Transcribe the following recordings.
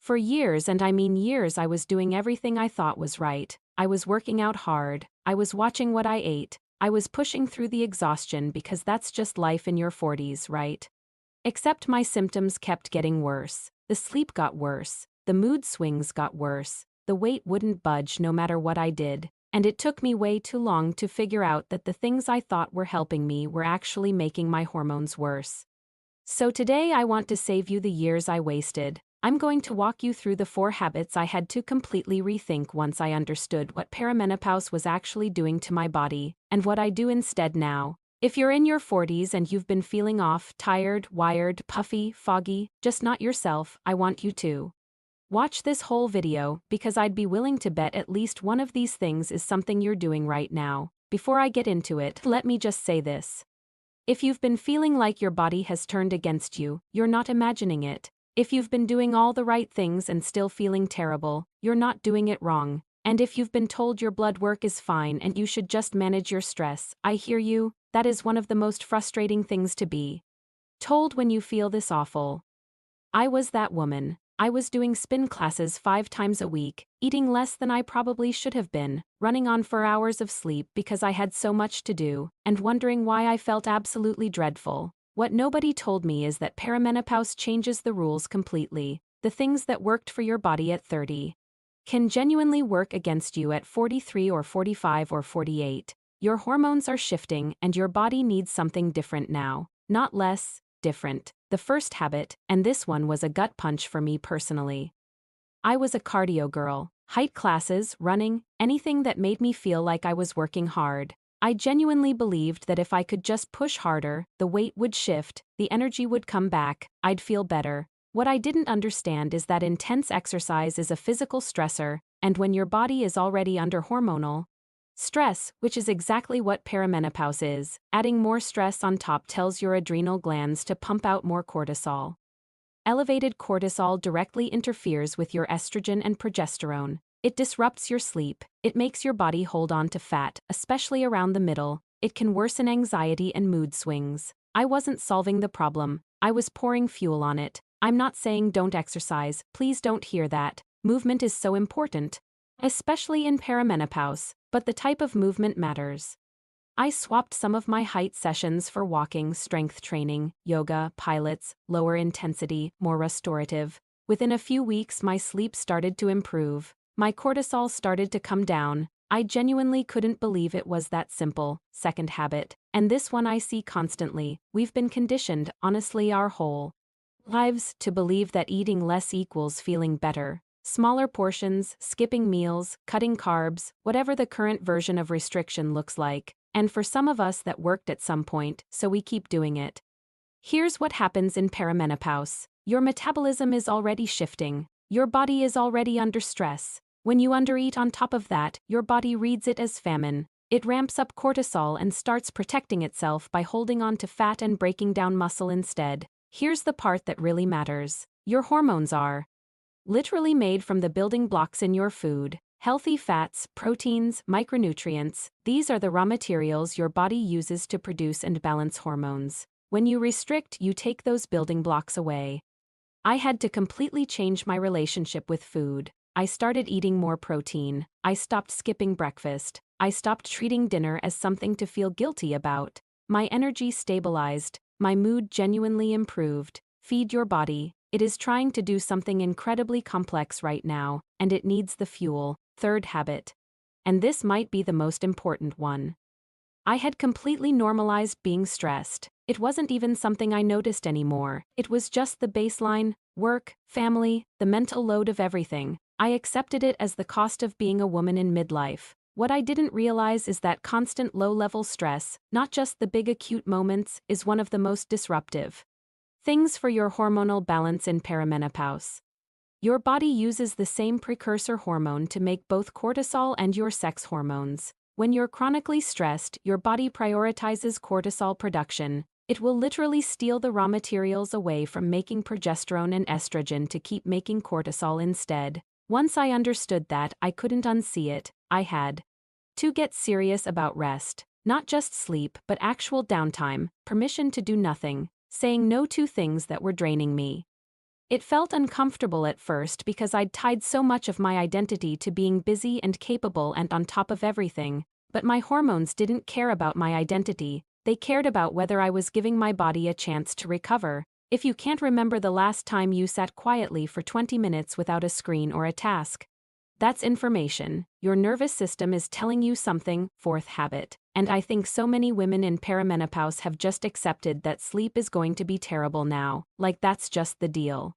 For years, and I mean years, I was doing everything I thought was right. I was working out hard, I was watching what I ate, I was pushing through the exhaustion because that's just life in your 40s, right? Except my symptoms kept getting worse. The sleep got worse, the mood swings got worse, the weight wouldn't budge no matter what I did, and it took me way too long to figure out that the things I thought were helping me were actually making my hormones worse. So today I want to save you the years I wasted. I'm going to walk you through the 4 habits I had to completely rethink once I understood what perimenopause was actually doing to my body, and what I do instead now. If you're in your 40s and you've been feeling off, tired, wired, puffy, foggy, just not yourself, I want you to watch this whole video because I'd be willing to bet at least one of these things is something you're doing right now. Before I get into it, let me just say this. If you've been feeling like your body has turned against you, you're not imagining it. If you've been doing all the right things and still feeling terrible, you're not doing it wrong. And if you've been told your blood work is fine and you should just manage your stress, I hear you, that is one of the most frustrating things to be told when you feel this awful. I was that woman. I was doing spin classes 5 times a week, eating less than I probably should have been, running on 4 hours of sleep because I had so much to do, and wondering why I felt absolutely dreadful. What nobody told me is that perimenopause changes the rules completely. The things that worked for your body at 30 can genuinely work against you at 43 or 45 or 48. Your hormones are shifting and your body needs something different now, not less, different. The first habit, and this one was a gut punch for me personally. I was a cardio girl, height classes, running, anything that made me feel like I was working hard. I genuinely believed that if I could just push harder, the weight would shift, the energy would come back, I'd feel better. What I didn't understand is that intense exercise is a physical stressor, and when your body is already under hormonal stress, which is exactly what perimenopause is, adding more stress on top tells your adrenal glands to pump out more cortisol. Elevated cortisol directly interferes with your estrogen and progesterone. It disrupts your sleep, it makes your body hold on to fat, especially around the middle, it can worsen anxiety and mood swings. I wasn't solving the problem, I was pouring fuel on it. I'm not saying don't exercise, please don't hear that. Movement is so important, especially in perimenopause, but the type of movement matters. I swapped some of my height sessions for walking, strength training, yoga, pilates, lower intensity, more restorative. Within a few weeks, my sleep started to improve. My cortisol started to come down. I genuinely couldn't believe it was that simple. Second habit, and this one I see constantly. We've been conditioned, honestly, our whole lives to believe that eating less equals feeling better. Smaller portions, skipping meals, cutting carbs, whatever the current version of restriction looks like. And for some of us that worked at some point, so we keep doing it. Here's what happens in perimenopause. Your metabolism is already shifting. Your body is already under stress. When you undereat on top of that, your body reads it as famine. It ramps up cortisol and starts protecting itself by holding on to fat and breaking down muscle instead. Here's the part that really matters. Your hormones are literally made from the building blocks in your food. Healthy fats, proteins, micronutrients, these are the raw materials your body uses to produce and balance hormones. When you restrict, you take those building blocks away. I had to completely change my relationship with food. I started eating more protein. I stopped skipping breakfast. I stopped treating dinner as something to feel guilty about. My energy stabilized. My mood genuinely improved. Feed your body. It is trying to do something incredibly complex right now, and it needs the fuel. Third habit. And this might be the most important one. I had completely normalized being stressed. It wasn't even something I noticed anymore. It was just the baseline, work, family, the mental load of everything. I accepted it as the cost of being a woman in midlife. What I didn't realize is that constant low-level stress, not just the big acute moments, is one of the most disruptive things for your hormonal balance in perimenopause. Your body uses the same precursor hormone to make both cortisol and your sex hormones. When you're chronically stressed, your body prioritizes cortisol production. It will literally steal the raw materials away from making progesterone and estrogen to keep making cortisol instead. Once I understood that, I couldn't unsee it. I had to get serious about rest. Not just sleep, but actual downtime, permission to do nothing, saying no to things that were draining me. It felt uncomfortable at first because I'd tied so much of my identity to being busy and capable and on top of everything, but my hormones didn't care about my identity, they cared about whether I was giving my body a chance to recover. If you can't remember the last time you sat quietly for 20 minutes without a screen or a task, that's information. Your nervous system is telling you something. Fourth habit. And I think so many women in perimenopause have just accepted that sleep is going to be terrible now, like that's just the deal.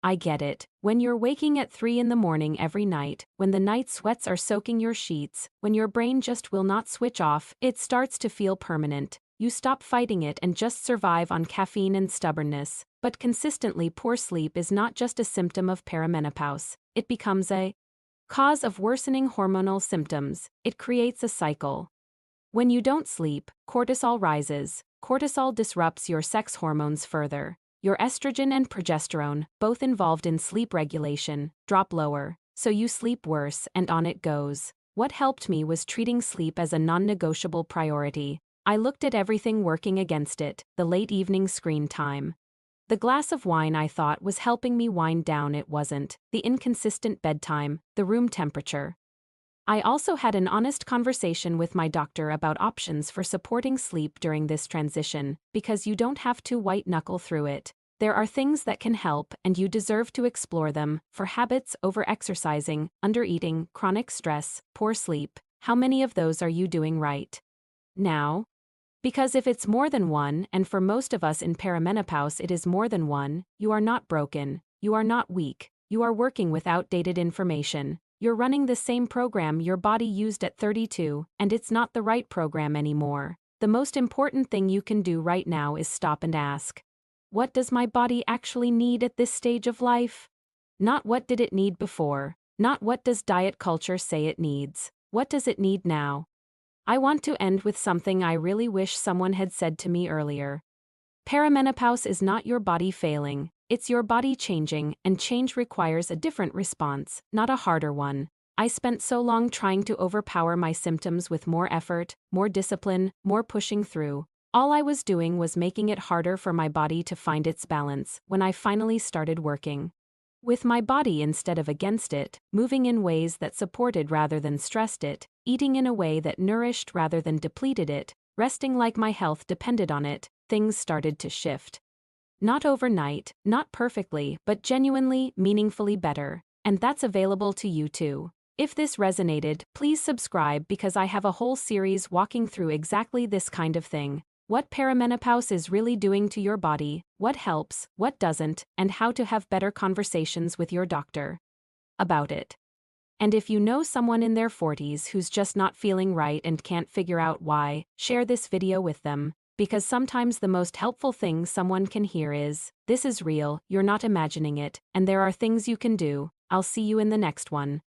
I get it. When you're waking at 3 in the morning every night, when the night sweats are soaking your sheets, when your brain just will not switch off, it starts to feel permanent. You stop fighting it and just survive on caffeine and stubbornness. But consistently poor sleep is not just a symptom of perimenopause. It becomes a cause of worsening hormonal symptoms. It creates a cycle. When you don't sleep, cortisol rises. Cortisol disrupts your sex hormones further. Your estrogen and progesterone, both involved in sleep regulation, drop lower, so you sleep worse, and on it goes. What helped me was treating sleep as a non-negotiable priority. I looked at everything working against it: the late evening screen time. The glass of wine I thought was helping me wind down, it wasn't. The inconsistent bedtime, the room temperature. I also had an honest conversation with my doctor about options for supporting sleep during this transition, because you don't have to white-knuckle through it. There are things that can help, and you deserve to explore them. For habits: over-exercising, under-eating, chronic stress, poor sleep. How many of those are you doing right now? Because if it's more than one, and for most of us in perimenopause it is more than one, you are not broken, you are not weak, you are working with outdated information. You're running the same program your body used at 32, and it's not the right program anymore. The most important thing you can do right now is stop and ask, what does my body actually need at this stage of life? Not what did it need before, not what does diet culture say it needs. What does it need now? I want to end with something I really wish someone had said to me earlier. Perimenopause is not your body failing, it's your body changing, and change requires a different response, not a harder one. I spent so long trying to overpower my symptoms with more effort, more discipline, more pushing through. All I was doing was making it harder for my body to find its balance. When I finally started working with my body instead of against it, moving in ways that supported rather than stressed it, eating in a way that nourished rather than depleted it, resting like my health depended on it, things started to shift. Not overnight, not perfectly, but genuinely, meaningfully better. And that's available to you too. If this resonated, please subscribe, because I have a whole series walking through exactly this kind of thing. What perimenopause is really doing to your body, what helps, what doesn't, and how to have better conversations with your doctor about it. And if you know someone in their 40s who's just not feeling right and can't figure out why, share this video with them, because sometimes the most helpful thing someone can hear is, this is real, you're not imagining it, and there are things you can do. I'll see you in the next one.